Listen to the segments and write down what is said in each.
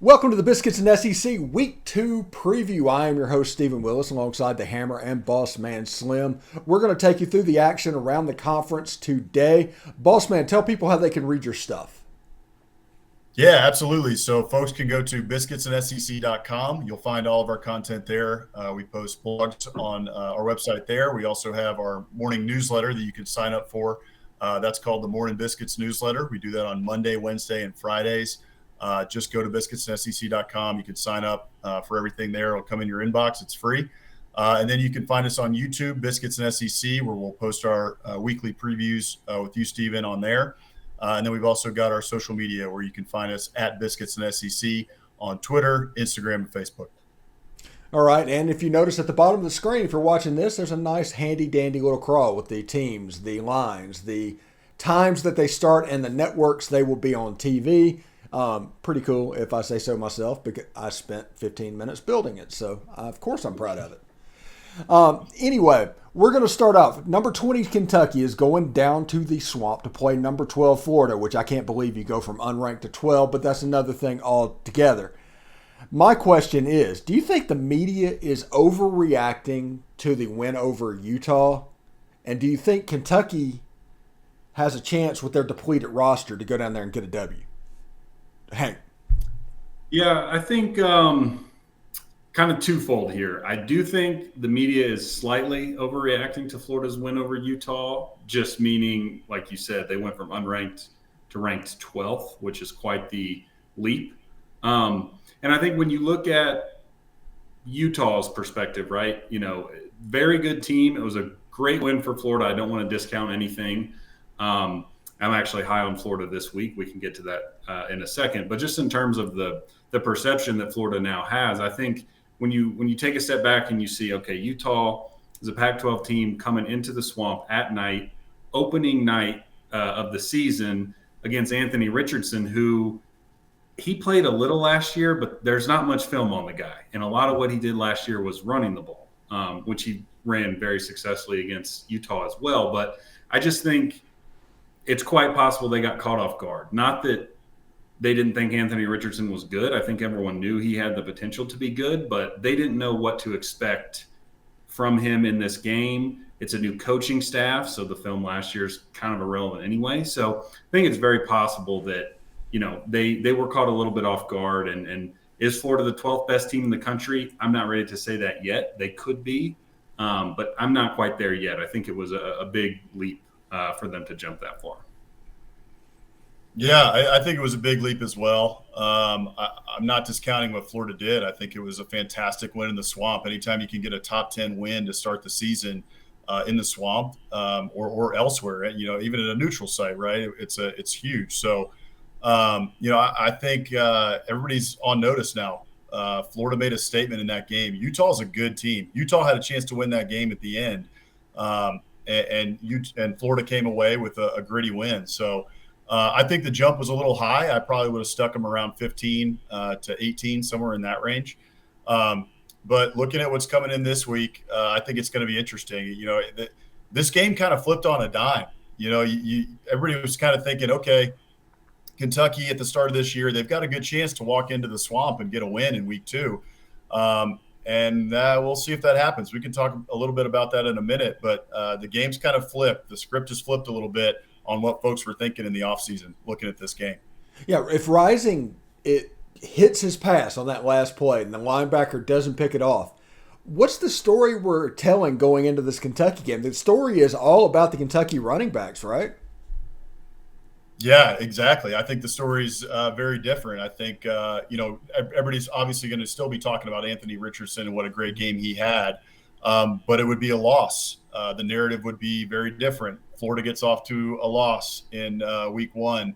Welcome to the Biscuits and SEC Week 2 preview. I am your host, Stephen Willis, alongside the Hammer and Boss Man Slim. We're going to take you through the action around the conference today. Boss Man, tell people how they can read your stuff. Yeah, absolutely. So folks can go to biscuitsandsec.com. You'll find all of our content there. We post blogs on our website there. We also have our morning newsletter that you can sign up for. That's called the Morning Biscuits Newsletter. We do that on Monday, Wednesday, and Fridays. Just go to biscuitsandsec.com. You can sign up for everything there. It'll come in your inbox. It's free. And then you can find us on YouTube, Biscuits and SEC, where we'll post our weekly previews with you, Steven, on there. And then we've also got our social media where you can find us at Biscuits and SEC on Twitter, Instagram, and Facebook. All right, and if you notice at the bottom of the screen, if you're watching this, there's a nice handy-dandy little crawl with the teams, the lines, the times that they start, and the networks they will be on TV. Pretty cool, if I say so myself, because I spent 15 minutes building it. So, of course, I'm proud of it. Anyway, we're going to start off. Number 20 Kentucky is going down to the Swamp to play number 12 Florida, which I can't believe you go from unranked to 12, but that's another thing altogether. My question is, do you think the media is overreacting to the win over Utah? And do you think Kentucky has a chance with their depleted roster to go down there and get a W? Hank. Yeah, I think kind of twofold here. I do think the media is slightly overreacting to Florida's win over Utah, just meaning, like you said, they went from unranked to ranked 12th, which is quite the leap. And I think when you look at Utah's perspective, right, very good team. It was a great win for Florida. I don't want to discount anything. I'm actually high on Florida this week. We can get to that in a second. But just in terms of the perception that Florida now has, I think when you take a step back and you see, okay, Utah is a Pac-12 team coming into the Swamp at night, opening night of the season against Anthony Richardson, who he played a little last year, but there's not much film on the guy. And a lot of what he did last year was running the ball, which he ran very successfully against Utah as well. But I just think it's quite possible they got caught off guard. Not that they didn't think Anthony Richardson was good. I think everyone knew he had the potential to be good, but they didn't know what to expect from him in this game. It's a new coaching staff, so the film last year is kind of irrelevant anyway. So I think it's very possible that, they were caught a little bit off guard. And is Florida the 12th best team in the country? I'm not ready to say that yet. They could be, but I'm not quite there yet. I think it was a big leap for them to jump that far. Yeah, I think it was a big leap as well. I'm not discounting what Florida did. I think it was a fantastic win in the Swamp. Anytime you can get a top 10 win to start the season in the Swamp or elsewhere, even at a neutral site, right? It's huge. So, I think everybody's on notice now. Florida made a statement in that game. Utah's a good team. Utah had a chance to win that game at the end. And Florida came away with a gritty win. So I think the jump was a little high. I probably would have stuck them around 15 to 18, somewhere in that range. But looking at what's coming in this week, I think it's going to be interesting. This game kind of flipped on a dime. Everybody was kind of thinking, okay, Kentucky at the start of this year, they've got a good chance to walk into the Swamp and get a win in week 2. And we'll see if that happens. We can talk a little bit about that in a minute, but the game's kind of flipped. The script has flipped a little bit on what folks were thinking in the offseason looking at this game. Yeah, if Rising hits his pass on that last play and the linebacker doesn't pick it off, what's the story we're telling going into this Kentucky game? The story is all about the Kentucky running backs, right? Yeah, exactly. I think the story's very different. I think, everybody's obviously going to still be talking about Anthony Richardson and what a great game he had, but it would be a loss. The narrative would be very different. Florida gets off to a loss in week 1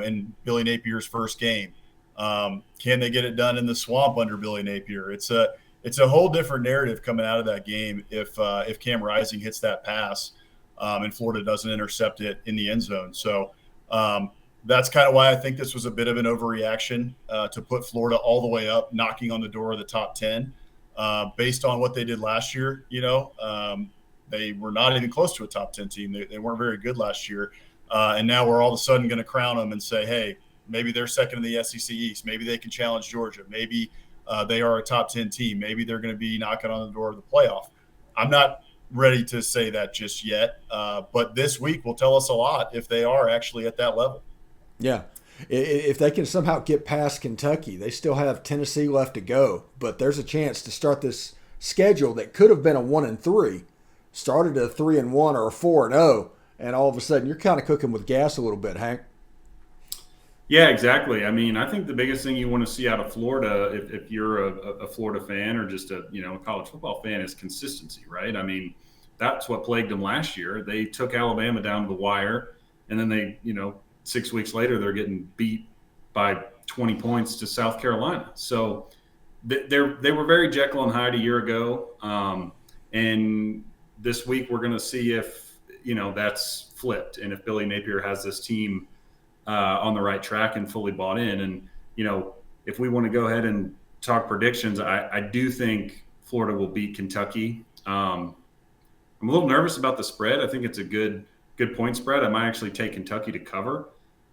in Billy Napier's first game. Can they get it done in the Swamp under Billy Napier? It's a whole different narrative coming out of that game if Cam Rising hits that pass and Florida doesn't intercept it in the end zone. So that's kind of why I think this was a bit of an overreaction to put Florida all the way up, knocking on the door of the top 10 based on what they did last year. They were not even close to a top 10 team. They weren't very good last year. And now we're all of a sudden going to crown them and say, hey, Maybe they're second in the SEC East. Maybe they can challenge Georgia. Maybe they are a top 10 team. Maybe they're going to be knocking on the door of the playoff. I'm not ready to say that just yet, but this week will tell us a lot if they are actually at that level. Yeah. If they can somehow get past Kentucky, they still have Tennessee left to go, but there's a chance to start this schedule that could have been a 1-3, started a 3-1 or a 4-0, and all of a sudden you're kind of cooking with gas a little bit, Hank. Yeah, exactly. I mean, I think the biggest thing you want to see out of Florida, if you're a Florida fan or just a college football fan, is consistency, right? I mean, that's what plagued them last year. They took Alabama down to the wire, and then they, 6 weeks later, they're getting beat by 20 points to South Carolina. So they were very Jekyll and Hyde a year ago. And this week we're going to see if, that's flipped and if Billy Napier has this team on the right track and fully bought in. And, if we want to go ahead and talk predictions, I do think Florida will beat Kentucky. I'm a little nervous about the spread. I think it's a good point spread. I might actually take Kentucky to cover.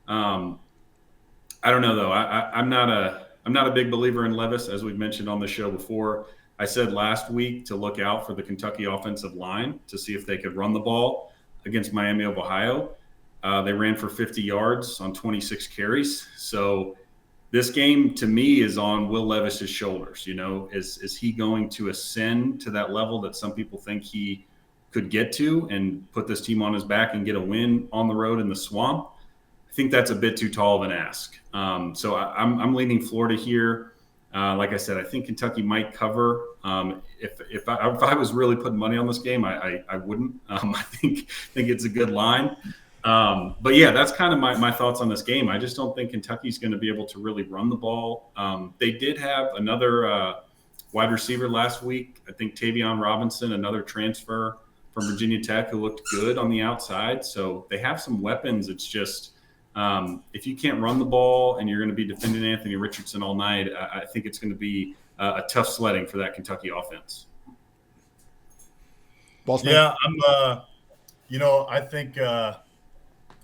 I don't know though. I'm not a big believer in Levis, as we've mentioned on the show before. I said last week to look out for the Kentucky offensive line to see if they could run the ball against Miami of Ohio. They ran for 50 yards on 26 carries. So this game to me is on Will Levis's shoulders. Is he going to ascend to that level that some people think he could get to and put this team on his back and get a win on the road in the Swamp? I think that's a bit too tall of an ask. So I'm leaning Florida here. Like I said, I think Kentucky might cover. If I was really putting money on this game, I wouldn't. I think it's a good line. But yeah, that's kind of my thoughts on this game. I just don't think Kentucky's going to be able to really run the ball. They did have another wide receiver last week. I think Tavion Robinson, another transfer from Virginia Tech, who looked good on the outside. So they have some weapons. It's just if you can't run the ball and you're going to be defending Anthony Richardson all night, I think it's going to be a tough sledding for that Kentucky offense. Yeah, I think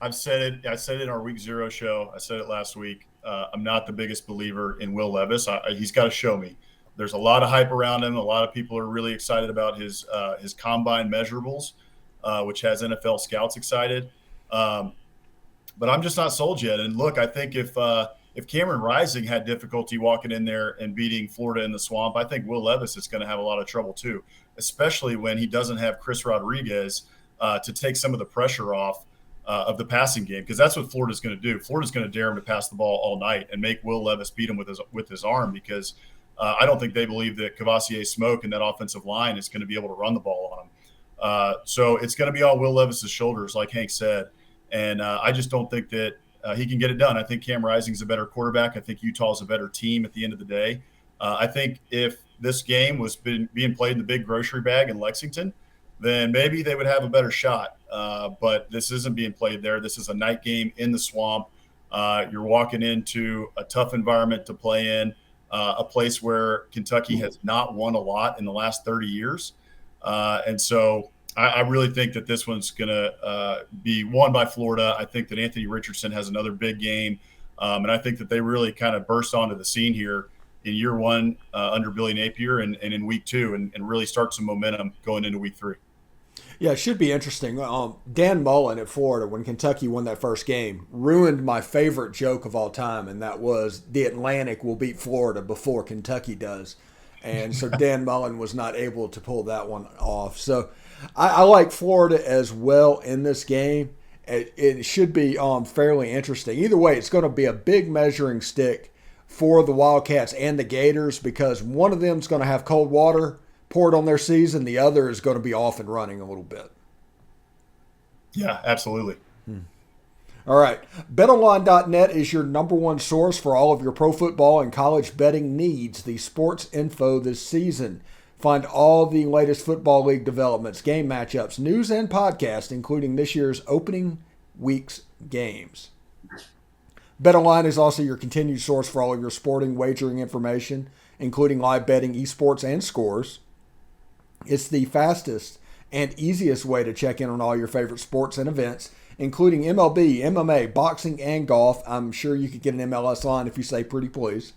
I've said it. I said it in our Week 0 show. I said it last week. I'm not the biggest believer in Will Levis. He's got to show me. There's a lot of hype around him. A lot of people are really excited about his combine measurables, which has NFL scouts excited. But I'm just not sold yet. And look, I think if Cameron Rising had difficulty walking in there and beating Florida in the Swamp, I think Will Levis is going to have a lot of trouble too, especially when he doesn't have Chris Rodriguez to take some of the pressure off of the passing game, because that's what Florida's going to do. Florida's going to dare him to pass the ball all night and make Will Levis beat him with his arm, because I don't think they believe that Cavassier Smoke and that offensive line is going to be able to run the ball on him. So it's going to be on Will Levis's shoulders, like Hank said. And I just don't think that he can get it done. I think Cam Rising's a better quarterback. I think Utah's a better team at the end of the day. I think if this game was being played in the big grocery bag in Lexington, then maybe they would have a better shot. But this isn't being played there. This is a night game in the Swamp. You're walking into a tough environment to play in, a place where Kentucky has not won a lot in the last 30 years. And so I really think that this one's going to be won by Florida. I think that Anthony Richardson has another big game. And I think that they really kind of burst onto the scene here in year one under Billy Napier and in week 2 and really start some momentum going into week 3. Yeah, it should be interesting. Dan Mullen at Florida, when Kentucky won that first game, ruined my favorite joke of all time, and that was the Atlantic will beat Florida before Kentucky does. And so Dan Mullen was not able to pull that one off. So I like Florida as well in this game. It should be fairly interesting. Either way, it's going to be a big measuring stick for the Wildcats and the Gators, because one of them is going to have cold water poured on their season. The other is going to be off and running a little bit. Yeah, absolutely. All right. BetOnline.net is your number one source for all of your pro football and college betting needs. The sports info this season. Find all the latest football league developments, game matchups, news, and podcasts, including this year's opening week's games. BetOnline is also your continued source for all of your sporting wagering information, including live betting, esports, and scores. It's the fastest and easiest way to check in on all your favorite sports and events, including MLB, MMA, boxing, and golf. I'm sure you could get an MLS line if you say pretty please.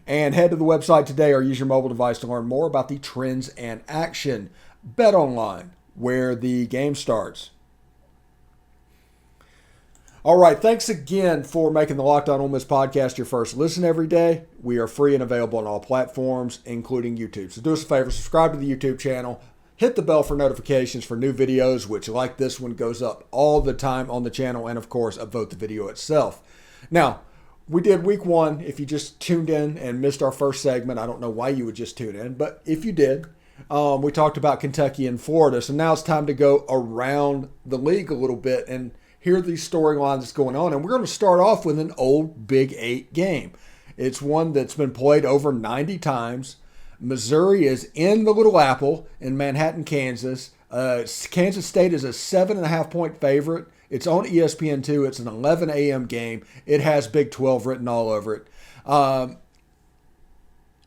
And head to the website today or use your mobile device to learn more about the trends and action. Bet online, where the game starts. All right, thanks again for making the Locked On Ole Miss podcast your first listen every day. We are free and available on all platforms, including YouTube. So do us a favor, subscribe to the YouTube channel, hit the bell for notifications for new videos, which, like this one, goes up all the time on the channel, and, of course, upvote the video itself. Now, we did week one. If you just tuned in and missed our first segment, I don't know why you would just tune in, but if you did, we talked about Kentucky and Florida. So now it's time to go around the league a little bit and hear these storylines that's going on. And we're going to start off with an old Big 8 game. It's one that's been played over 90 times. Missouri is in the Little Apple in Manhattan, Kansas. Kansas State is a 7.5-point favorite. It's on ESPN2. It's an 11 a.m. game. It has Big 12 written all over it.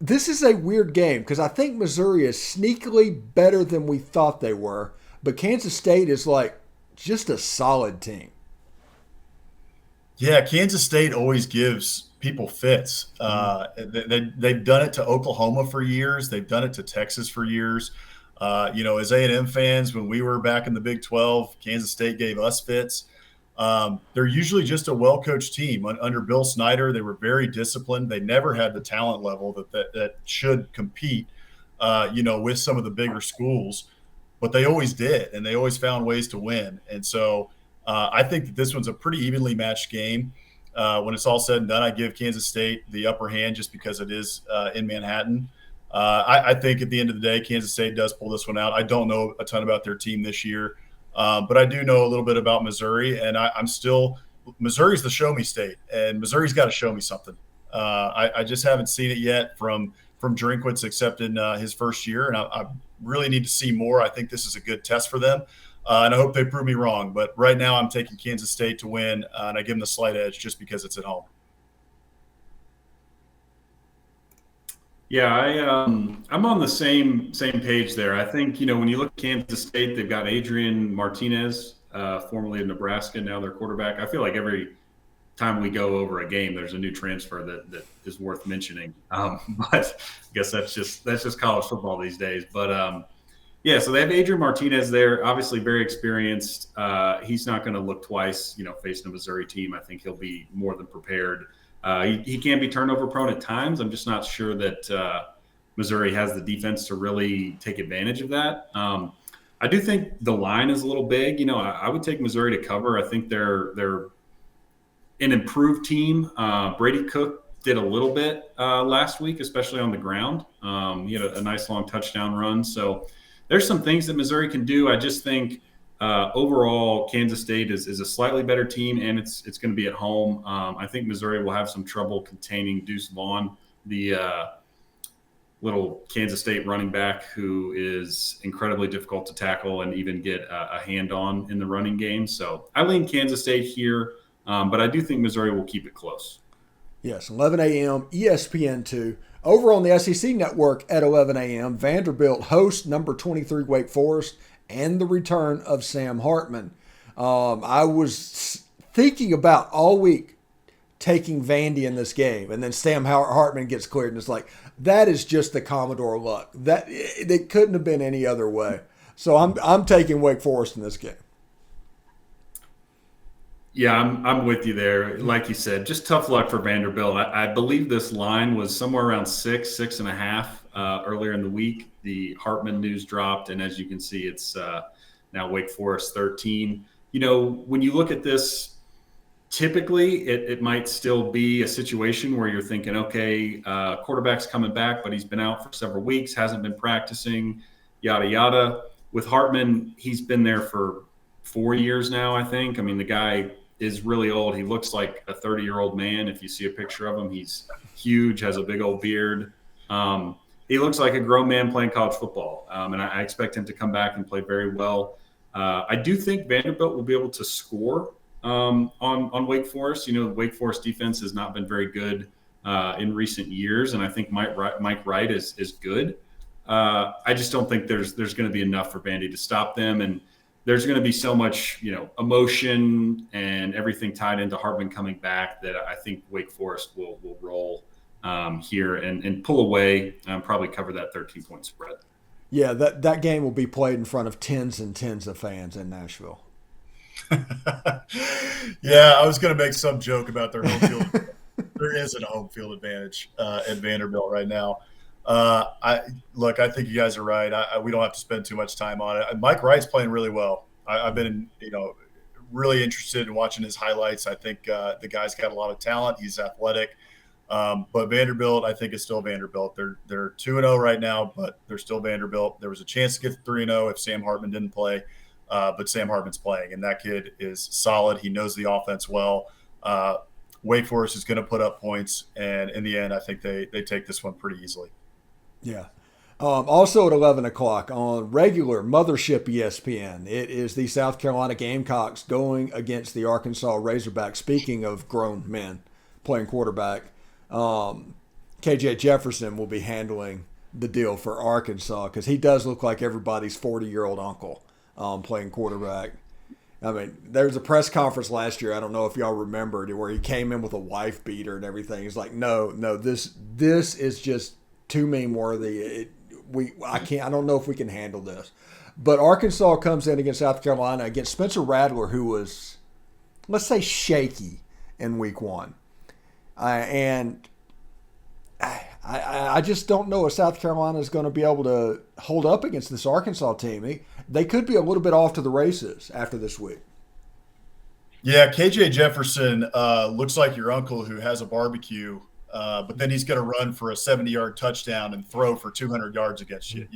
This is a weird game because I think Missouri is sneakily better than we thought they were. But Kansas State is like just a solid team. Yeah, Kansas State always gives people fits. They've done it to Oklahoma for years. They've done it to Texas for years. As A&M fans, when we were back in the Big 12, Kansas State gave us fits. They're usually just a well-coached team. Under Bill Snyder, they were very disciplined. They never had the talent level that should compete, with some of the bigger schools. But they always did, and they always found ways to win. And so I think that this one's a pretty evenly matched game. When it's all said and done, I give Kansas State the upper hand just because it is in Manhattan. I think at the end of the day, Kansas State does pull this one out. I don't know a ton about their team this year, but I do know a little bit about Missouri, and Missouri's the show me state, and Missouri's got to show me something. I just haven't seen it yet from Drinkwitz, except in his first year, and I really need to see more. I think this is a good test for them, and I hope they prove me wrong. But right now, I'm taking Kansas State to win, and I give them the slight edge just because it's at home. Yeah, I'm on the same page there. I think, when you look at Kansas State, they've got Adrian Martinez, formerly of Nebraska, now their quarterback. I feel like every time we go over a game, there's a new transfer that is worth mentioning. But I guess that's just college football these days. But so they have Adrian Martinez there, obviously very experienced. He's not going to look twice, facing a Missouri team. I think he'll be more than prepared. He can be turnover prone at times. I'm just not sure that Missouri has the defense to really take advantage of that. I do think the line is a little big. I would take Missouri to cover. I think they're an improved team. Brady Cook did a little bit last week, especially on the ground. He had a nice long touchdown run. So there's some things that Missouri can do. I just think overall Kansas State is a slightly better team, and it's going to be at home. I think Missouri will have some trouble containing Deuce Vaughn, the little Kansas State running back who is incredibly difficult to tackle and even get a hand on in the running game. So I lean Kansas State here. But I do think Missouri will keep it close. Yes, 11 a.m., ESPN2. Over on the SEC network at 11 a.m., Vanderbilt hosts number 23 Wake Forest and the return of Sam Hartman. I was thinking about all week taking Vandy in this game, and then Sam Hartman gets cleared, and it's like, that is just the Commodore luck. That it couldn't have been any other way. So I'm taking Wake Forest in this game. Yeah, I'm with you there. Like you said, just tough luck for Vanderbilt. I believe this line was somewhere around 6.5 earlier in the week. The Hartman news dropped, and as you can see, it's now Wake Forest 13. When you look at this, typically it might still be a situation where you're thinking, okay, quarterback's coming back, but he's been out for several weeks, hasn't been practicing, yada, yada. With Hartman, he's been there for 4 years now, I think. I mean, the guy is really old. He looks like a 30-year-old man. If you see a picture of him, he's huge, has a big old beard. He looks like a grown man playing college football, and I expect him to come back and play very well. I do think Vanderbilt will be able to score on Wake Forest. Wake Forest defense has not been very good in recent years, and I think Mike Wright is good. I just don't think there's going to be enough for Vandy to stop them. And there's going to be so much, emotion and everything tied into Hartman coming back that I think Wake Forest will roll here and pull away, probably cover that 13-point spread. Yeah, that game will be played in front of tens and tens of fans in Nashville. Yeah, I was going to make some joke about their home field. There isn't a home field advantage at Vanderbilt right now. I think you guys are right. We don't have to spend too much time on it. Mike Wright's playing really well. I've been, really interested in watching his highlights. I think the guy's got a lot of talent. He's athletic. But Vanderbilt, I think, is still Vanderbilt. They're 2-0 right now, but they're still Vanderbilt. There was a chance to get 3-0 if Sam Hartman didn't play, but Sam Hartman's playing, and that kid is solid. He knows the offense well. Wake Forest is going to put up points, and in the end, I think they take this one pretty easily. Yeah. Also at 11 o'clock on regular Mothership ESPN, it is the South Carolina Gamecocks going against the Arkansas Razorbacks. Speaking of grown men playing quarterback, KJ Jefferson will be handling the deal for Arkansas because he does look like everybody's 40-year-old uncle playing quarterback. I mean, there was a press conference last year. I don't know if y'all remembered where he came in with a wife beater and everything. He's like, no, this is just too meme worthy. I don't know if we can handle this. But Arkansas comes in against South Carolina against Spencer Rattler, who was, let's say, shaky in week one. And I just don't know if South Carolina is going to be able to hold up against this Arkansas team. They could be a little bit off to the races after this week. Yeah, KJ Jefferson looks like your uncle who has a barbecue, but then he's going to run for a 70-yard touchdown and throw for 200 yards against you.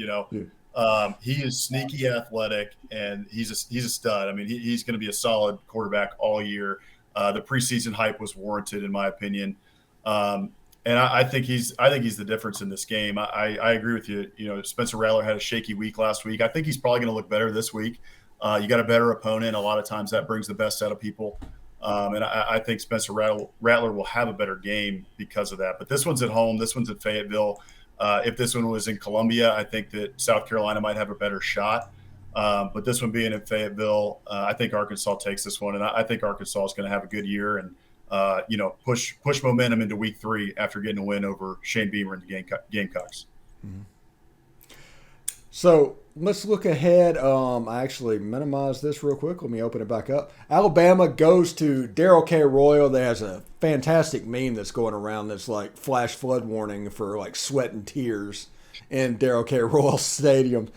He is sneaky athletic, and he's a stud. I mean, he's going to be a solid quarterback all year. The preseason hype was warranted, in my opinion. And I think he's the difference in this game. I agree with you. Spencer Rattler had a shaky week last week. I think he's probably going to look better this week. You got a better opponent. A lot of times that brings the best out of people. And I think Spencer Rattler will have a better game because of that. But this one's at home. This one's at Fayetteville. If this one was in Columbia, I think that South Carolina might have a better shot. But this one being in Fayetteville, I think Arkansas takes this one. And I think Arkansas is going to have a good year and push momentum into week 3 after getting a win over Shane Beamer and the Gamecocks. Mm-hmm. So let's look ahead. I actually minimized this real quick. Let me open it back up. Alabama goes to Darrell K. Royal. There's a fantastic meme that's going around that's like flash flood warning for like sweat and tears in Darrell K. Royal Stadium.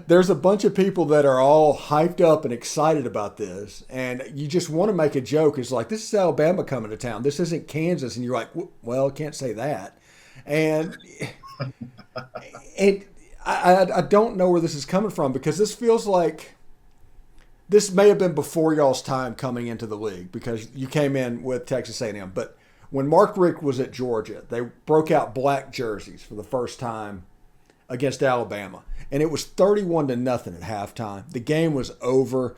There's a bunch of people that are all hyped up and excited about this, and you just want to make a joke. It's like, this is Alabama coming to town. This isn't Kansas, and you're like, well, can't say that. And I don't know where this is coming from because this feels like this may have been before y'all's time coming into the league because you came in with Texas A&M. But when Mark Richt was at Georgia, they broke out black jerseys for the first time against Alabama. And it was 31-0 at halftime. The game was over.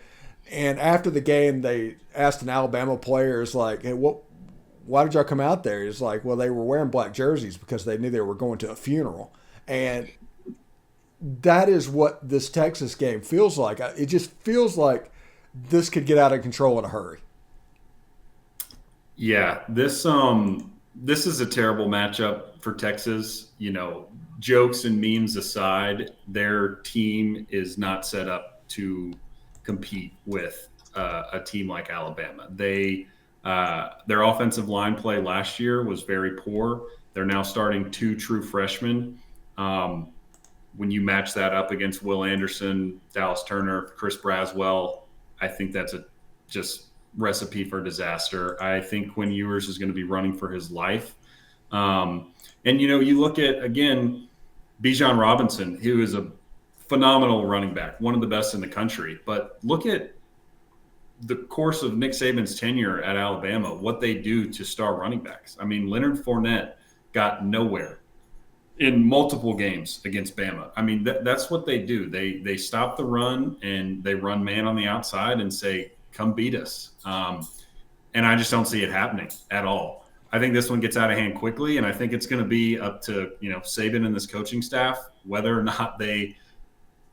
And after the game, they asked an Alabama player, it's like, hey, why did y'all come out there? It's like, well, they were wearing black jerseys because they knew they were going to a funeral. And that is what this Texas game feels like. It just feels like this could get out of control in a hurry. Yeah, this is a terrible matchup for Texas. Jokes and memes aside, their team is not set up to compete with a team like Alabama. Their offensive line play last year was very poor. They're now starting 2 true freshmen. When you match that up against Will Anderson, Dallas Turner, Chris Braswell, I think that's a just recipe for disaster. I think Quinn Ewers is going to be running for his life. And, you look at, again, Bijan Robinson, who is a phenomenal running back, one of the best in the country. But look at the course of Nick Saban's tenure at Alabama, what they do to star running backs. I mean, Leonard Fournette got nowhere in multiple games against Bama. I mean, that's what they do. They stop the run and they run man on the outside and say, come beat us. And I just don't see it happening at all. I think this one gets out of hand quickly, and I think it's going to be up to Saban and this coaching staff whether or not they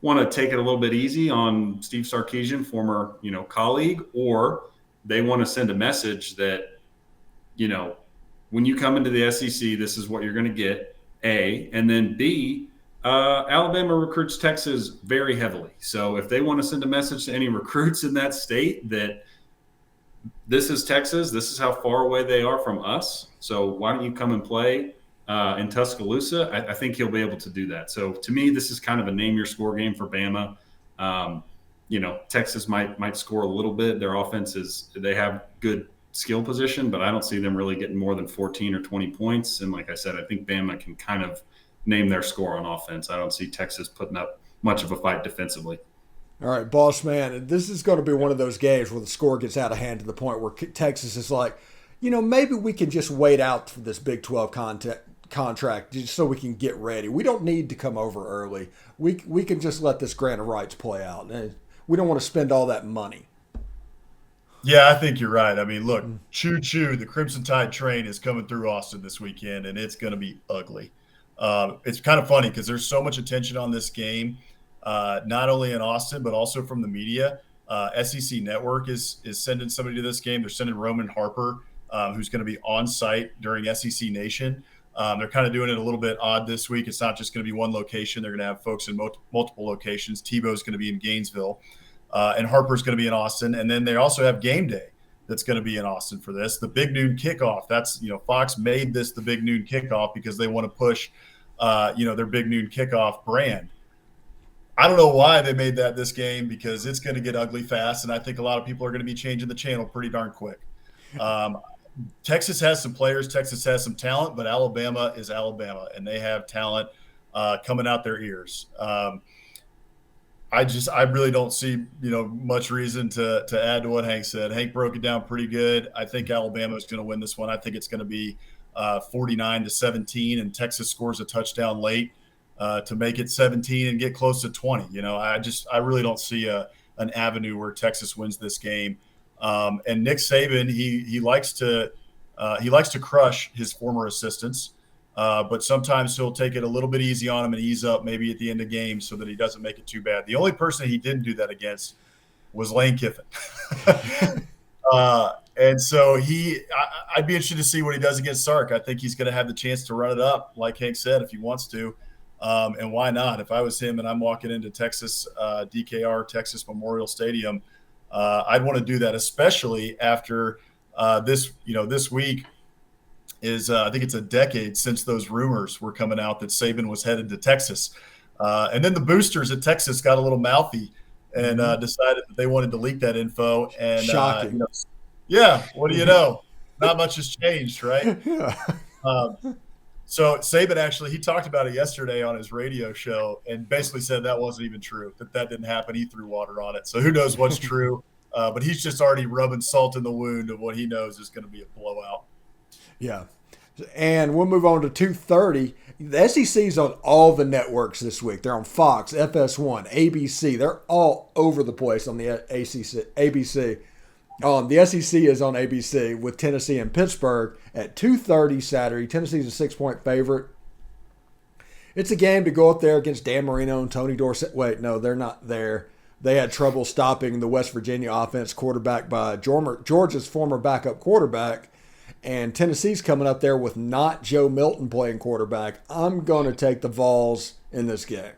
want to take it a little bit easy on Steve Sarkisian, former, colleague, or they want to send a message that, when you come into the SEC, this is what you're going to get, A, and then B, Alabama recruits Texas very heavily. So if they want to send a message to any recruits in that state that this is Texas, this is how far away they are from us, so why don't you come and play in Tuscaloosa, I think he'll be able to do that. So to me, this is kind of a name your score game for Bama. Texas might score a little bit. Their offense they have good skill position, but I don't see them really getting more than 14 or 20 points. And like I said, I think Bama can kind of name their score on offense. I don't see Texas putting up much of a fight defensively. All right, boss man, this is going to be one of those games where the score gets out of hand to the point where Texas is like, maybe we can just wait out for this Big 12 contract just so we can get ready. We don't need to come over early. We can just let this grant of rights play out. We don't want to spend all that money. Yeah, I think you're right. I mean, look, choo-choo, the Crimson Tide train is coming through Austin this weekend, and it's going to be ugly. It's kind of funny because there's so much attention on this game, not only in Austin, but also from the media. SEC Network is sending somebody to this game. They're sending Roman Harper, who's going to be on site during SEC Nation. They're kind of doing it a little bit odd this week. It's not just going to be one location. They're going to have folks in multiple locations. Tebow's going to be in Gainesville, and Harper's going to be in Austin. And then they also have Game Day that's going to be in Austin for this. The Big Noon Kickoff. That's, Fox made this the Big Noon Kickoff because they want to push, their Big Noon Kickoff brand. I don't know why they made that this game because it's going to get ugly fast, and I think a lot of people are going to be changing the channel pretty darn quick. Texas has some players. Texas has some talent, but Alabama is Alabama, and they have talent coming out their ears. I really don't see, much reason to add to what Hank said. Hank broke it down pretty good. I think Alabama is going to win this one. I think it's going to be 49-17, and Texas scores a touchdown late to make it 17 and get close to 20. I really don't see an avenue where Texas wins this game. And Nick Saban, he likes to crush his former assistants, but sometimes he'll take it a little bit easy on him and ease up maybe at the end of games so that he doesn't make it too bad. The only person he didn't do that against was Lane Kiffin. And so I'd be interested to see what he does against Sark. I think he's going to have the chance to run it up, like Hank said, if he wants to. And why not? If I was him and I'm walking into Texas, DKR, Texas Memorial Stadium, I'd want to do that, especially after this week is I think it's a decade since those rumors were coming out that Saban was headed to Texas. And then the boosters at Texas got a little mouthy and decided that they wanted to leak that info. And shocking. What do you know? Not much has changed, right? So Saban actually, he talked about it yesterday on his radio show and basically said that wasn't even true, that didn't happen. He threw water on it. So who knows what's true, but he's just already rubbing salt in the wound of what he knows is going to be a blowout. Yeah. And we'll move on to 2:30. The SEC's on all the networks this week. They're on Fox, FS1, ABC. They're all over the place on the ABC. The SEC is on ABC with Tennessee and Pittsburgh at 2:30 Saturday. Tennessee's a 6-point favorite. It's a game to go up there against Dan Marino and Tony Dorsett. Wait, no, they're not there. They had trouble stopping the West Virginia offense quarterback by Georgia's former backup quarterback. And Tennessee's coming up there with not Joe Milton playing quarterback. I'm going to take the Vols in this game.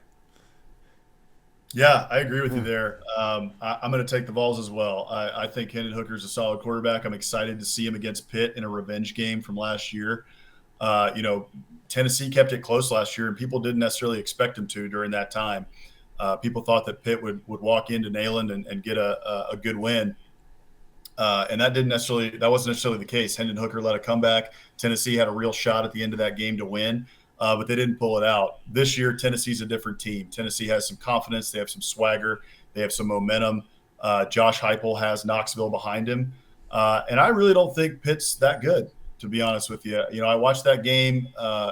Yeah, I agree with you there. I'm going to take the Vols as well. I think Hendon Hooker's a solid quarterback. I'm excited to see him against Pitt in a revenge game from last year. Tennessee kept it close last year, and people didn't necessarily expect him to during that time. People thought that Pitt would walk into Neyland and get a good win. And that wasn't necessarily the case. Hendon Hooker led a comeback. Tennessee had a real shot at the end of that game to win. But they didn't pull it out. This year, Tennessee's a different team. Tennessee has some confidence. They have some swagger. They have some momentum. Josh Heupel has Knoxville behind him. And I really don't think Pitt's that good, to be honest with you. I watched that game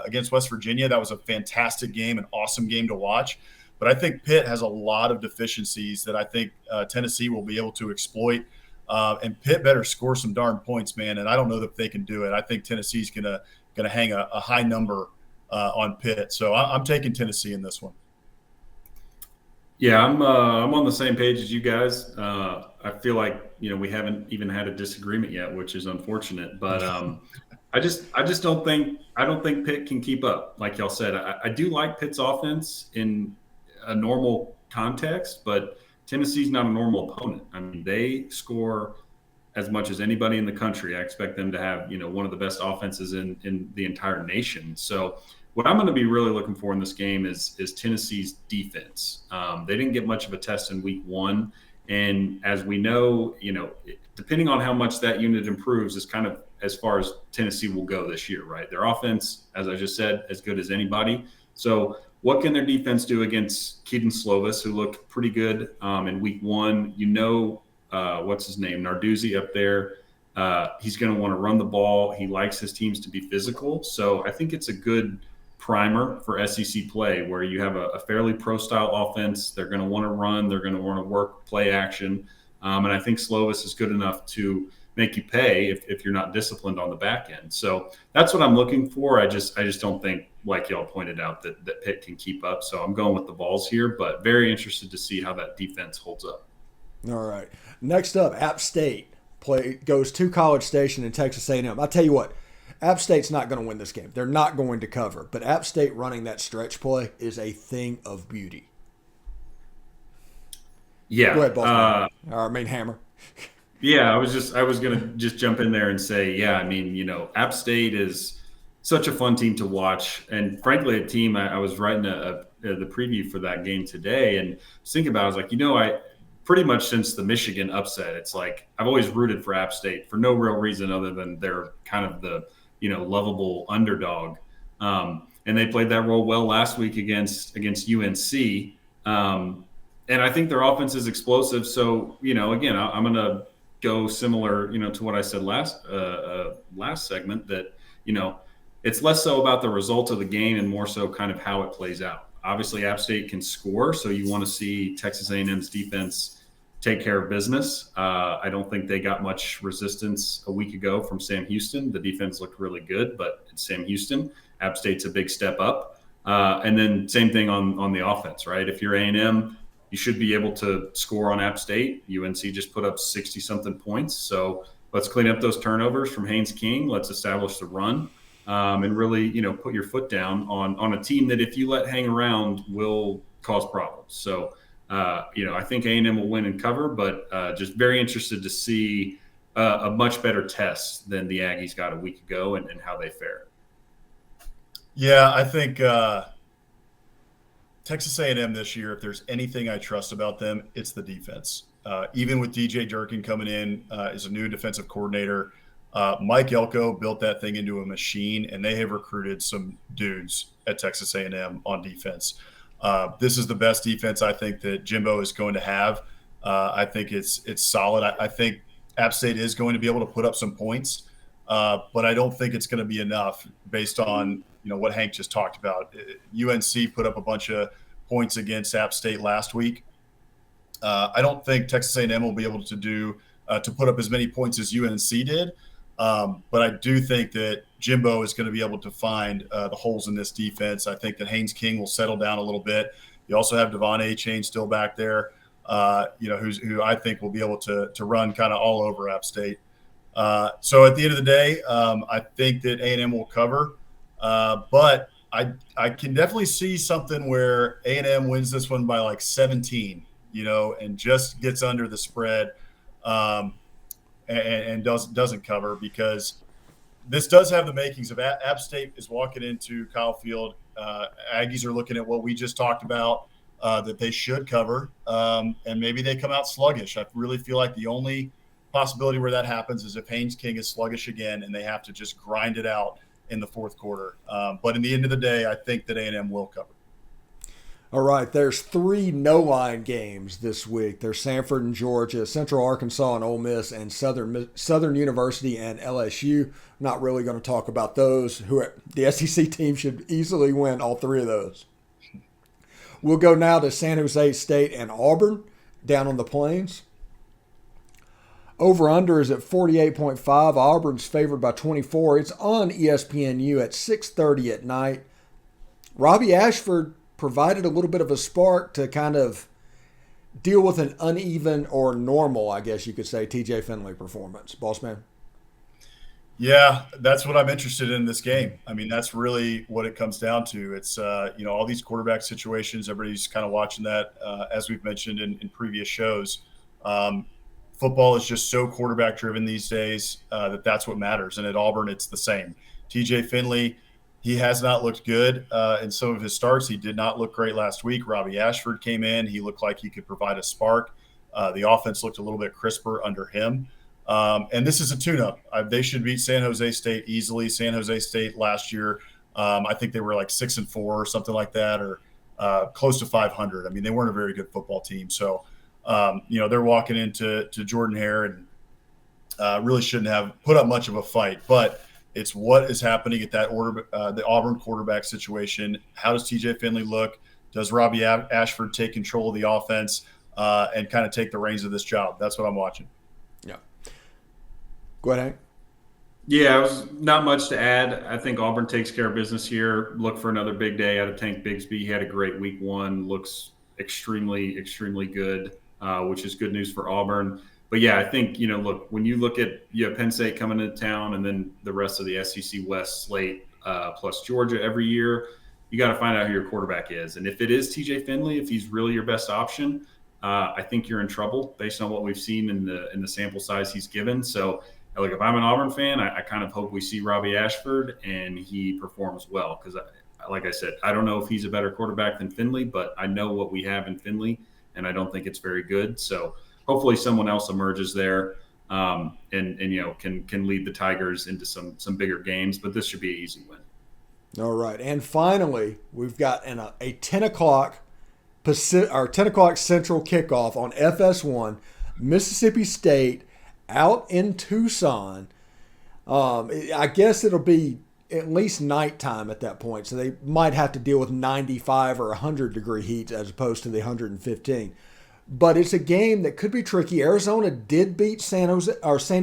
against West Virginia. That was a fantastic game, an awesome game to watch. But I think Pitt has a lot of deficiencies that I think Tennessee will be able to exploit. And Pitt better score some darn points, man. And I don't know that they can do it. I think Tennessee's gonna hang a high number on Pitt. So I'm taking Tennessee in this one. Yeah, I'm on the same page as you guys. I feel like we haven't even had a disagreement yet, which is unfortunate. But I just don't think Pitt can keep up. Like y'all said, I do like Pitt's offense in a normal context, but Tennessee's not a normal opponent. I mean, they score as much as anybody in the country. I expect them to have one of the best offenses in the entire nation. So what I'm going to be really looking for in this game is Tennessee's defense. They didn't get much of a test in week one. And as we know, depending on how much that unit improves is kind of as far as Tennessee will go this year, right? Their offense, as I just said, as good as anybody. So what can their defense do against Keaton Slovis, who looked pretty good in week one? What's his name? Narduzzi up there. He's going to want to run the ball. He likes his teams to be physical. So I think it's a good primer for SEC play where you have a fairly pro-style offense. They're going to want to run. They're going to want to work play action. And I think Slovis is good enough to make you pay if you're not disciplined on the back end. So that's what I'm looking for. I just don't think, like y'all pointed out, that Pitt can keep up. So I'm going with the Vols here, but very interested to see how that defense holds up. All right. Next up, App State goes to College Station in Texas A&M. I'll tell you what, App State's not going to win this game. They're not going to cover. But App State running that stretch play is a thing of beauty. Yeah. Go ahead, Boss. Our main hammer. Yeah, I was going to just jump in there and say, yeah, I mean, App State is such a fun team to watch. And frankly, a team, I was writing the preview for that game today and thinking about it, I was like, I pretty much since the Michigan upset, it's like I've always rooted for App State for no real reason other than they're kind of the lovable underdog, and they played that role well last week against UNC, and I think their offense is explosive. So again, I'm going to go similar to what I said last segment, that it's less so about the result of the game and more so kind of how it plays out. Obviously, App State can score, so you want to see Texas A&M's defense take care of business. I don't think they got much resistance a week ago from Sam Houston. The defense looked really good, but it's Sam Houston. App State's a big step up. And then same thing on the offense, right? If you're A&M, you should be able to score on App State. UNC just put up 60-something points. So let's clean up those turnovers from Haynes King. Let's establish the run. And really, put your foot down on a team that if you let hang around will cause problems. So, I think A&M will win and cover, but just very interested to see a much better test than the Aggies got a week ago and how they fare. Yeah, I think Texas A&M this year, if there's anything I trust about them, it's the defense. Even with DJ Durkin coming in as a new defensive coordinator, Mike Elko built that thing into a machine, and they have recruited some dudes at Texas A&M on defense. This is the best defense I think that Jimbo is going to have. I think it's solid. I think App State is going to be able to put up some points, but I don't think it's going to be enough based on what Hank just talked about. UNC put up a bunch of points against App State last week. I don't think Texas A&M will be able to put up as many points as UNC did. But I do think that Jimbo is going to be able to find the holes in this defense. I think that Haynes King will settle down a little bit. You also have Devon Achane still back there, who I think will be able to run kind of all over App State. So at the end of the day, I think that A&M will cover. But I can definitely see something where A&M wins this one by like 17, and just gets under the spread. And doesn't cover, because this does have the makings of App State is walking into Kyle Field. Aggies are looking at what we just talked about, that they should cover, and maybe they come out sluggish. I really feel like the only possibility where that happens is if Haynes King is sluggish again and they have to just grind it out in the fourth quarter. But in the end of the day, I think that A&M will cover. All right, there's 3 no-line games this week. There's Samford and Georgia, Central Arkansas and Ole Miss, and Southern University and LSU. Not really going to talk about those. The SEC team should easily win all 3 of those. We'll go now to San Jose State and Auburn down on the Plains. Over-under is at 48.5. Auburn's favored by 24. It's on ESPNU at 6:30 at night. Robbie Ashford provided a little bit of a spark to kind of deal with an uneven or normal, I guess you could say, TJ Finley performance? Boss man? Yeah, that's what I'm interested in this game. I mean, that's really what it comes down to. It's, all these quarterback situations, everybody's kind of watching that, as we've mentioned in previous shows. Football is just so quarterback driven these days that's what matters. And at Auburn, it's the same. TJ Finley, he has not looked good in some of his starts. He did not look great last week. Robbie Ashford came in. He looked like he could provide a spark. The offense looked a little bit crisper under him. And this is a tune-up. They should beat San Jose State easily. San Jose State last year, I think they were like 6-4 or something like that, or close to 500. I mean, they weren't a very good football team. So, they're walking into Jordan Hare and really shouldn't have put up much of a fight. But it's what is happening at that the Auburn quarterback situation. How does TJ Finley look? Does Robbie Ashford take control of the offense and kind of take the reins of this job? That's what I'm watching. Yeah. Go ahead, Hank. Yeah, it was not much to add. I think Auburn takes care of business here. Look for another big day out of Tank Bigsby. He had a great week one. Looks extremely, extremely good, which is good news for Auburn. But, yeah, I think, look, when you look at Penn State coming into town and then the rest of the SEC West slate plus Georgia every year, you got to find out who your quarterback is. And if it is TJ Finley, if he's really your best option, I think you're in trouble based on what we've seen in the sample size he's given. So, like, if I'm an Auburn fan, I kind of hope we see Robbie Ashford and he performs well because, like I said, I don't know if he's a better quarterback than Finley, but I know what we have in Finley, and I don't think it's very good. So hopefully someone else emerges there and can lead the Tigers into some bigger games. But this should be an easy win. All right, and finally, we've got a 10 o'clock or 10 o'clock Central kickoff on FS1, Mississippi State out in Tucson. I guess it'll be at least nighttime at that point, so they might have to deal with 95 or 100 degree heat as opposed to the 115. But it's a game that could be tricky. Arizona did beat San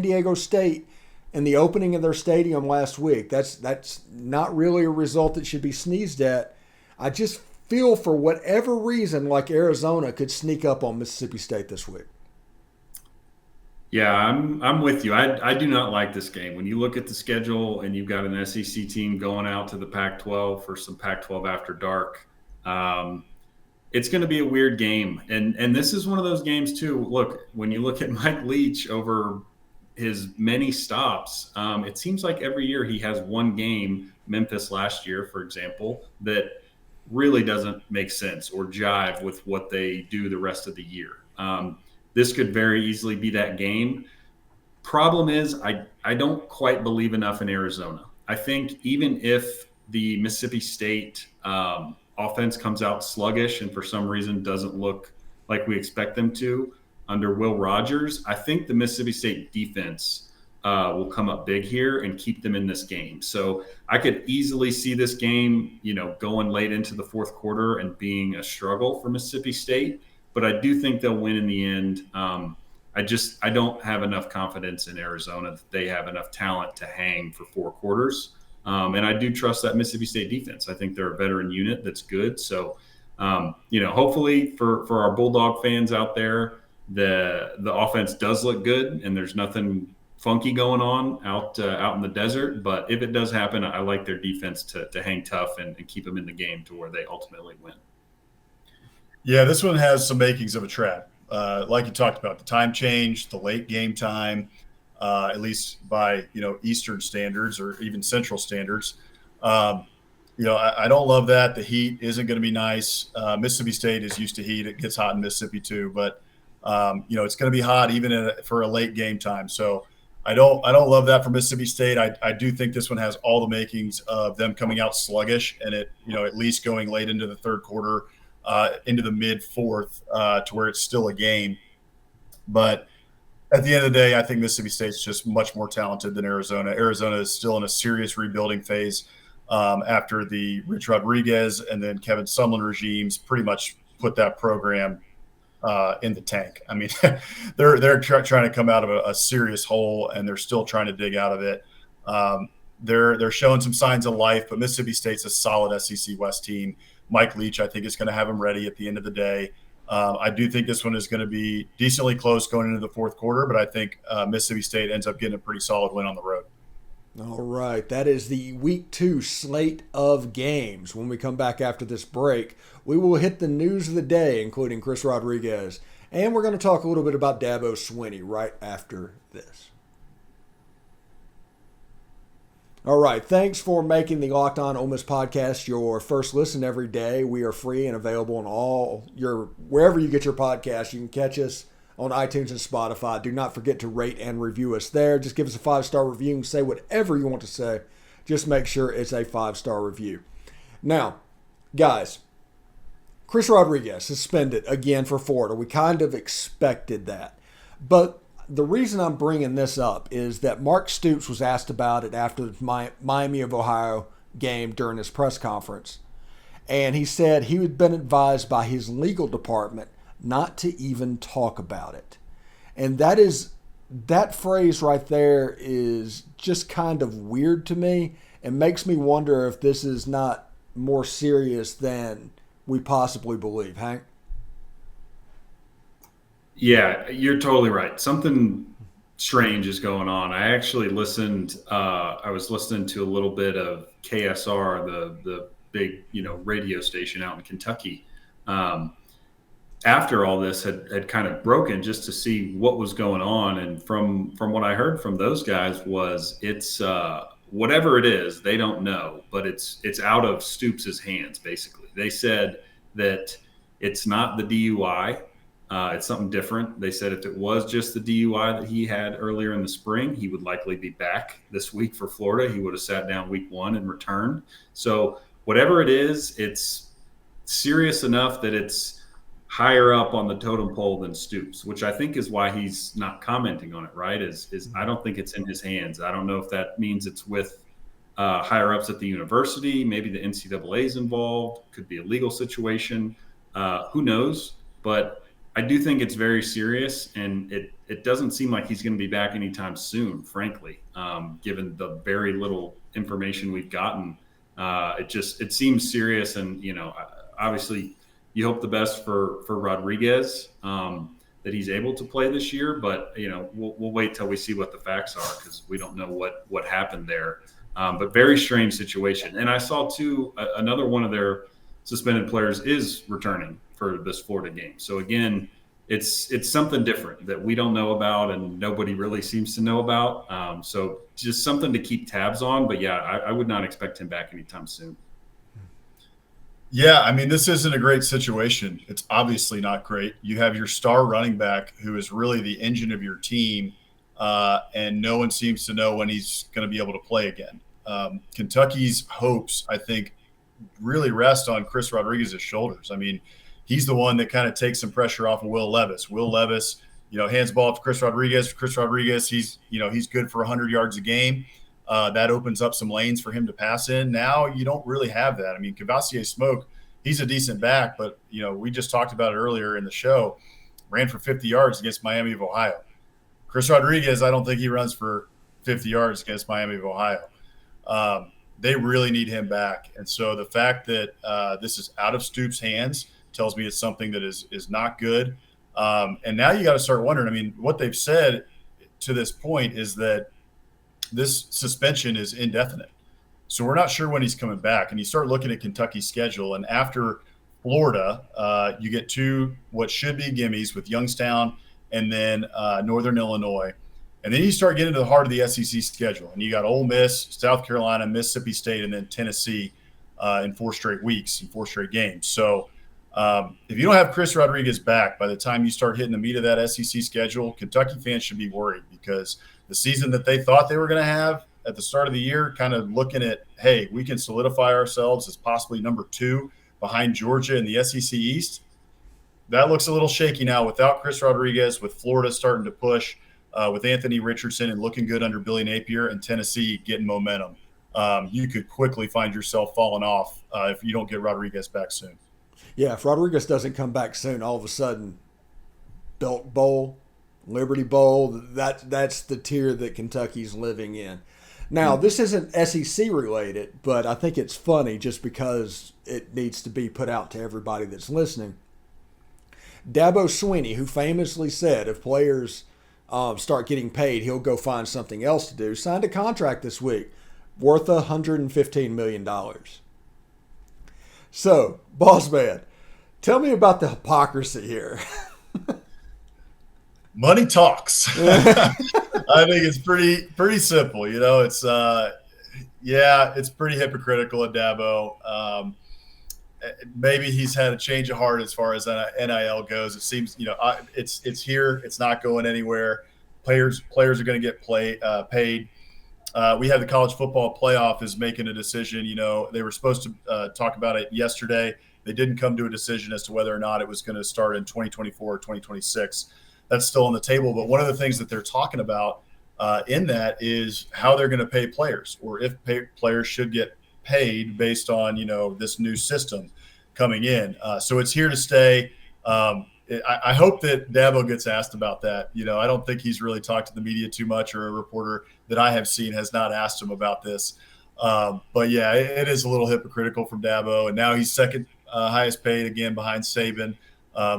Diego State in the opening of their stadium last week. That's not really a result that should be sneezed at. I just feel for whatever reason like Arizona could sneak up on Mississippi State this week. Yeah, I'm with you. I do not like this game. When you look at the schedule and you've got an SEC team going out to the Pac-12 for some Pac-12 after dark, it's going to be a weird game. And this is one of those games too. Look, when you look at Mike Leach over his many stops, it seems like every year he has one game, Memphis last year, for example, that really doesn't make sense or jive with what they do the rest of the year. This could very easily be that game. Problem is, I don't quite believe enough in Arizona. I think even if the Mississippi State offense comes out sluggish and for some reason doesn't look like we expect them to under Will Rogers, I think the Mississippi State defense will come up big here and keep them in this game. So I could easily see this game, going late into the fourth quarter and being a struggle for Mississippi State. But I do think they'll win in the end. I don't have enough confidence in Arizona that they have enough talent to hang for four quarters. And I do trust that Mississippi State defense. I think they're a veteran unit that's good. So, hopefully for our Bulldog fans out there, the offense does look good and there's nothing funky going on out in the desert. But if it does happen, I like their defense to hang tough and keep them in the game to where they ultimately win. Yeah, this one has some makings of a trap. Like you talked about, the time change, the late game time, at least by Eastern standards or even Central standards. I don't love that. The heat isn't going to be nice. Mississippi State is used to heat. It gets hot in Mississippi too, but it's going to be hot even for a late game time. So I don't love that for Mississippi State. I do think this one has all the makings of them coming out sluggish and at least going late into the third quarter. Into the mid-fourth to where it's still a game. But at the end of the day, I think Mississippi State's just much more talented than Arizona. Arizona is still in a serious rebuilding phase after the Rich Rodriguez and then Kevin Sumlin regimes pretty much put that program in the tank. I mean, they're trying to come out of a serious hole, and they're still trying to dig out of it. They're showing some signs of life, but Mississippi State's a solid SEC West team. Mike Leach, I think, is going to have them ready at the end of the day. I do think this one is going to be decently close going into the fourth quarter, but I think Mississippi State ends up getting a pretty solid win on the road. All right, that is the Week 2 slate of games. When we come back after this break, we will hit the news of the day, including Chris Rodriguez, and we're going to talk a little bit about Dabo Swinney right after this. All right, thanks for making the Locked On Ole Miss podcast your first listen every day. We are free and available on wherever you get your podcast. You can catch us on iTunes and Spotify. Do not forget to rate and review us there. Just give us a 5-star review and say whatever you want to say. Just make sure it's a 5-star review. Now, guys, Chris Rodriguez suspended again for Florida. We kind of expected that. But the reason I'm bringing this up is that Mark Stoops was asked about it after the Miami of Ohio game during his press conference. And he said he had been advised by his legal department not to even talk about it. And that phrase right there is just kind of weird to me and makes me wonder if this is not more serious than we possibly believe. Hank? Yeah, you're totally right. Something strange is going on. I actually I was listening to a little bit of KSR, the big, radio station out in Kentucky. After all this had kind of broken, just to see what was going on. And from what I heard from those guys was it's whatever it is, they don't know, but it's out of Stoops' hands, basically. They said that it's not the DUI. It's something different. They said if it was just the DUI that he had earlier in the spring, he would likely be back this week for Florida. He would have sat down week 1 and returned. So whatever it is, it's serious enough that it's higher up on the totem pole than Stoops, which I think is why he's not commenting on it, right? Is I don't think it's in his hands. I don't know if that means it's with higher ups at the university. Maybe the NCAA is involved. Could be a legal situation. Who knows? But I do think it's very serious, and it doesn't seem like he's going to be back anytime soon, frankly, given the very little information we've gotten. It seems serious, and, obviously you hope the best for Rodriguez, that he's able to play this year, but we'll wait till we see what the facts are, because we don't know what happened there. But very strange situation. And I saw too, another one of their suspended players is returning for this Florida game. So again, it's something different that we don't know about and nobody really seems to know about. So just something to keep tabs on. But yeah, I would not expect him back anytime soon. Yeah, I mean, this isn't a great situation. It's obviously not great. You have your star running back who is really the engine of your team, and no one seems to know when he's going to be able to play again. Kentucky's hopes, I think, really rest on Chris Rodriguez's shoulders. I mean, he's the one that kind of takes some pressure off of Will Levis. Will Levis, hands the ball to Chris Rodriguez. Chris Rodriguez, he's good for 100 yards a game. That opens up some lanes for him to pass in. Now you don't really have that. I mean, Kavasier Smoke, he's a decent back, but, we just talked about it earlier in the show, ran for 50 yards against Miami of Ohio. Chris Rodriguez, I don't think he runs for 50 yards against Miami of Ohio. They really need him back. And so the fact that this is out of Stoops' hands tells me it's something that is not good. And now you got to start wondering, I mean, what they've said to this point is that this suspension is indefinite. So we're not sure when he's coming back. And you start looking at Kentucky's schedule, and after Florida, you get 2 what should be gimmies with Youngstown and then Northern Illinois. And then you start getting to the heart of the SEC schedule, and you got Ole Miss, South Carolina, Mississippi State, and then Tennessee in 4 straight weeks, in 4 straight games. So if you don't have Chris Rodriguez back by the time you start hitting the meat of that SEC schedule, Kentucky fans should be worried, because the season that they thought they were going to have at the start of the year, kind of looking at, hey, we can solidify ourselves as possibly number 2 behind Georgia in the SEC East. That looks a little shaky now without Chris Rodriguez, with Florida starting to push, with Anthony Richardson and looking good under Billy Napier, and Tennessee getting momentum. You could quickly find yourself falling off if you don't get Rodriguez back soon. Yeah, if Rodriguez doesn't come back soon, all of a sudden, Belk Bowl, Liberty Bowl, that's the tier that Kentucky's living in. Now, this isn't SEC related, but I think it's funny just because it needs to be put out to everybody that's listening. Dabo Swinney, who famously said if players start getting paid, he'll go find something else to do, signed a contract this week worth $115 million. So, boss man, tell me about the hypocrisy here. Money talks. I think it's pretty simple. It's it's pretty hypocritical at Dabo. Maybe he's had a change of heart as far as NIL goes. It seems, it's here. It's not going anywhere. Players are going to get paid. We have the college football playoff is making a decision. They were supposed to talk about it yesterday. They didn't come to a decision as to whether or not it was going to start in 2024 or 2026. That's still on the table. But one of the things that they're talking about in that is how they're going to pay players, or if players should get paid based on, this new system coming in. So it's here to stay. I hope that Dabo gets asked about that. I don't think he's really talked to the media too much, or a reporter that I have seen has not asked him about this. But yeah, it is a little hypocritical from Dabo. And now he's second highest paid again behind Saban.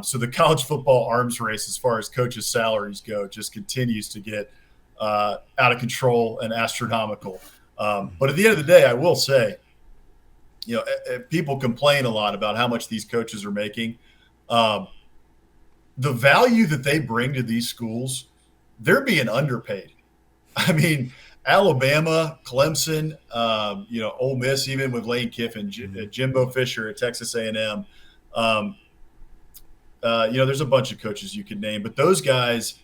So the college football arms race, as far as coaches' salaries go, just continues to get out of control and astronomical. But at the end of the day, I will say, people complain a lot about how much these coaches are making. The value that they bring to these schools, they're being underpaid. I mean, Alabama, Clemson, Ole Miss, even with Lane Kiffin, Jimbo Fisher at Texas A&M. There's a bunch of coaches you could name, but those guys,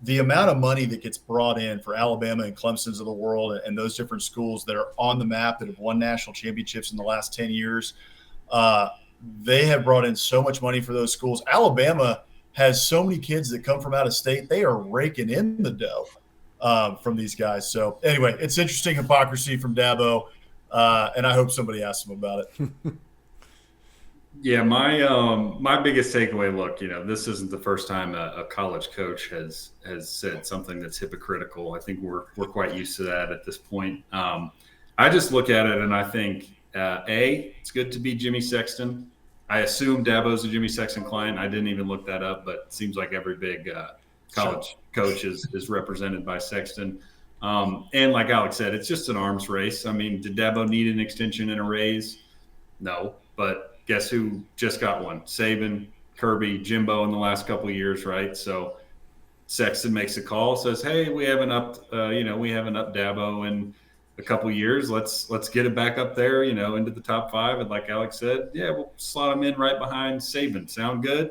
the amount of money that gets brought in for Alabama and Clemson's of the world and those different schools that are on the map that have won national championships in the last 10 years, they have brought in so much money for those schools. Alabama has so many kids that come from out of state. They are raking in the dough from these guys. So anyway, it's interesting hypocrisy from Dabo, and I hope somebody asks him about it. Yeah, my biggest takeaway, look, this isn't the first time a college coach has said something that's hypocritical. I think we're quite used to that at this point. I just look at it and I think, it's good to be Jimmy Sexton. I assume Dabo's a Jimmy Sexton client. I didn't even look that up, but it seems like every big college coach is represented by Sexton. And like Alex said, it's just an arms race. I mean, did Dabo need an extension and a raise? No, but guess who just got one? Saban, Kirby, Jimbo in the last couple of years, right? So Sexton makes a call, says, "Hey, we haven't upped Dabo in a couple of years. Let's get it back up there, into the top 5." And like Alex said, yeah, we'll slot him in right behind Saban. Sound good?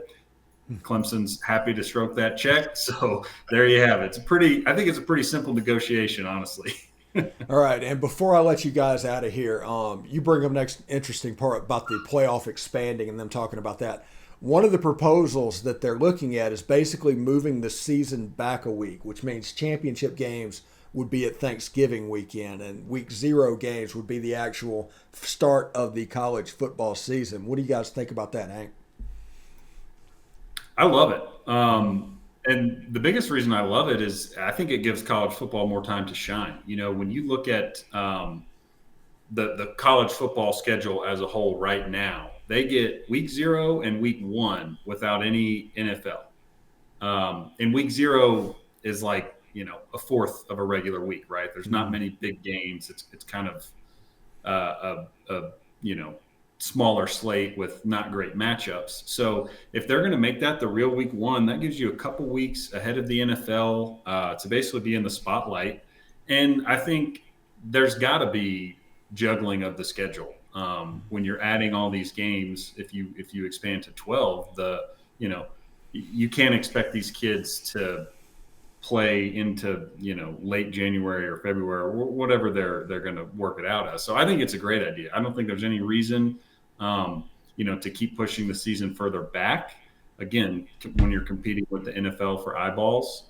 Clemson's happy to stroke that check. So there you have it. I think it's a pretty simple negotiation, honestly. All right, and before I let you guys out of here, you bring up next interesting part about the playoff expanding and them talking about that. One of the proposals that they're looking at is basically moving the season back a week, which means championship games would be at Thanksgiving weekend, and week 0 games would be the actual start of the college football season. What do you guys think about that, Hank? I love it. And the biggest reason I love it is I think it gives college football more time to shine. When you look at the college football schedule as a whole right now, they get week 0 and week 1 without any NFL. And week 0 is like, a fourth of a regular week, right? There's not many big games. It's kind of a smaller slate with not great matchups. So if they're going to make that the real week 1, that gives you a couple weeks ahead of the NFL to basically be in the spotlight. And I think there's got to be juggling of the schedule when you're adding all these games. If you expand to 12, you can't expect these kids to play into late January or February or whatever they're going to work it out as. So I think it's a great idea. I don't think there's any reason to keep pushing the season further back. Again, when you're competing with the NFL for eyeballs.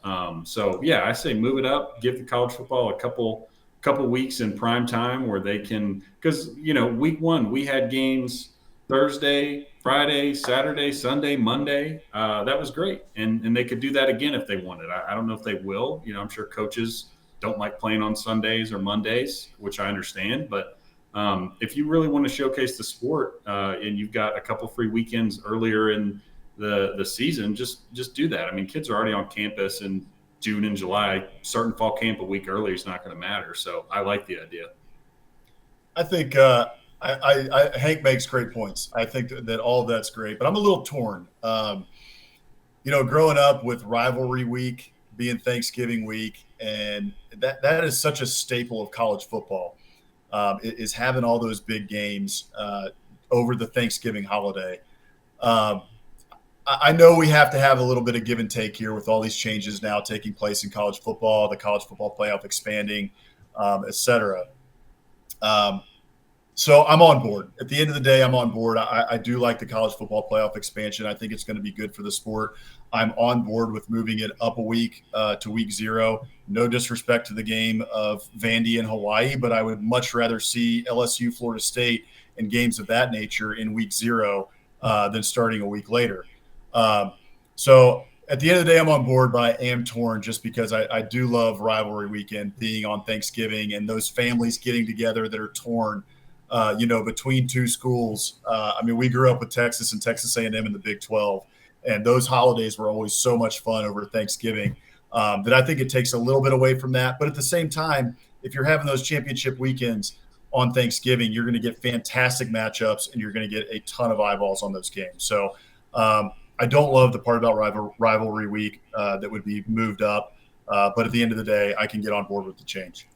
So yeah, I say move it up. Give the college football a couple weeks in prime time where they can, because week 1 we had games Thursday, Friday, Saturday, Sunday, Monday. That was great. And they could do that again if they wanted. I don't know if they will. I'm sure coaches don't like playing on Sundays or Mondays, which I understand. But if you really want to showcase the sport and you've got a couple free weekends earlier in the season, just do that. I mean, kids are already on campus in June and July. Starting fall camp a week early is not going to matter. So I like the idea. I think Hank makes great points. I think that all of that's great, but I'm a little torn. Growing up with rivalry week being Thanksgiving week, and that is such a staple of college football, is having all those big games over the Thanksgiving holiday. I know we have to have a little bit of give and take here with all these changes now taking place in college football, the college football playoff expanding, et cetera. So I'm on board. At the end of the day, I'm on board. I do like the college football playoff expansion. I think it's going to be good for the sport. I'm on board with moving it up a week to week 0. No disrespect to the game of Vandy and Hawaii, but I would much rather see LSU, Florida State, and games of that nature in week 0 than starting a week later. So at the end of the day, I'm on board, but I am torn just because I do love rivalry weekend being on Thanksgiving and those families getting together that are torn, between two schools. We grew up with Texas and Texas A&M in the Big 12, and those holidays were always so much fun over Thanksgiving that I think it takes a little bit away from that. But at the same time, if you're having those championship weekends on Thanksgiving, you're going to get fantastic matchups and you're going to get a ton of eyeballs on those games. So I don't love the part about rivalry week that would be moved up. But at the end of the day, I can get on board with the change.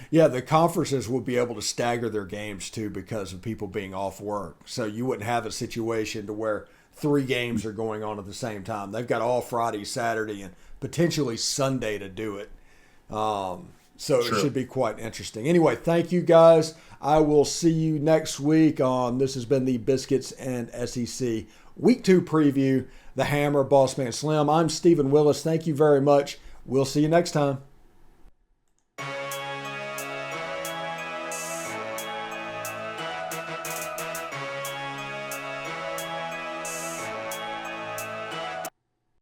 Yeah, the conferences will be able to stagger their games too because of people being off work. So you wouldn't have a situation to where 3 games are going on at the same time. They've got all Friday, Saturday, and potentially Sunday to do it. So Sure. It should be quite interesting. Anyway, thank you guys. I will see you next week on, this has been the Biscuits and SEC Week 2 preview, the Hammer, Boss Man Slim. I'm Stephen Willis. Thank you very much. We'll see you next time.